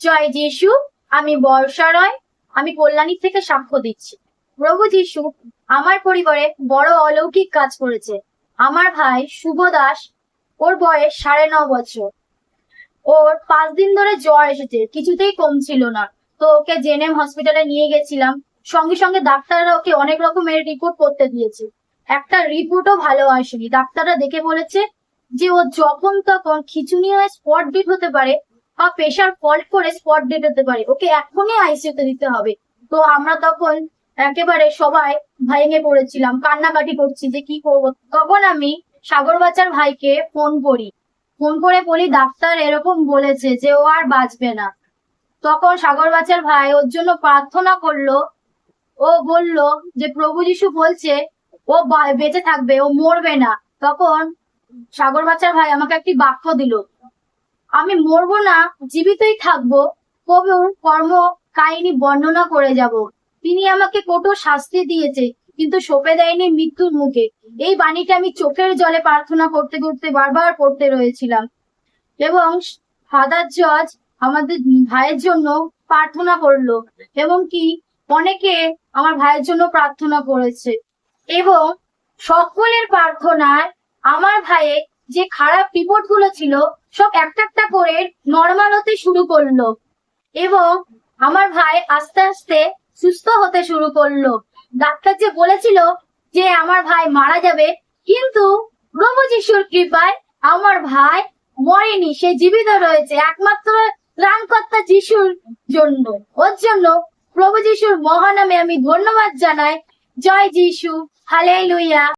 জয় যিশু। আমি বর্ষা রয়। আমি কল্যাণী থেকে সাক্ষ্য দিচ্ছি। প্রভু যিশু আমার পরিবারে বড় অলৌকিক কাজ করেছে। আমার ভাই শুভ দাস, ওর বয়স 9.5 বছর। ওর 5 দিন ধরে জ্বর এসেছে, কিছুতেই কমছিল না। তো ওকে জেনেম হসপিটালে নিয়ে গেছিলাম। সঙ্গে সঙ্গে ডাক্তাররা ওকে অনেক রকমের রিপোর্ট করতে দিয়েছে। একটা রিপোর্টও ভালো আসেনি। ডাক্তাররা দেখে বলেছে যে ও যখন তখন খিঁচুনি হয়ে স্পট ডেড হতে পারে বা প্রেশার ফল্ট করে স্পট ডেড হতে পারে, ওকে এখনই আইসিইউতে দিতে হবে। তো আমরা তখন একেবারে সবাই ভেঙে পড়েছিলাম, কান্নাকাটি করছি যে কি করব। তখন আমি সাগর বাচ্চার ভাইকে ফোন করে বলি ডাক্তার এরকম বলেছে যে ও আর বাঁচবে না। তখন সাগর বাচ্চার ভাই ওর জন্য প্রার্থনা করলো। ও বলল যে প্রভু যিশু বলছে ও বেঁচে থাকবে, ও মরবে না। তখন সাগর বাচ্চার ভাই আমাকে একটি বাক্য দিল, আমি মরবো না, জীবিতই থাকবো, প্রভুর কর্ম কাহিনী বর্ণনা করে যাব। তিনি আমাকে কঠোর শাস্তি দিয়েছে কিন্তু সঁপে দেয়নি মৃত্যুর মুখে। এই বাণীটা আমি চোখের জলে প্রার্থনা করতে করতে বারবার পড়তে রয়েছিলাম। এবং ফাদার জজ আমাদের ভাইয়ের জন্য প্রার্থনা করলো, এবং কি অনেকে আমার ভাইয়ের জন্য প্রার্থনা করেছে। এবং সকলের প্রার্থনায় আমার ভাইয়ের যে খারাপ রিপোর্ট গুলো ছিল সব একটা একটা করে নর্মাল হতে শুরু করলো, এবং আমার ভাই আস্তে আস্তে সুস্থ হতে শুরু করলো। ডাক্তার যে বলেছিল যে আমার ভাই মারা যাবে, কিন্তু প্রভু যিশুর কৃপায় আমার ভাই মরেনি, সে জীবিত রয়েছে একমাত্র ত্রাণকর্তা যিশুর জন্য। ওর জন্য প্রভু যিশুর মহানামে আমি ধন্যবাদ জানাই। জয় যিশু। হালেলুয়া।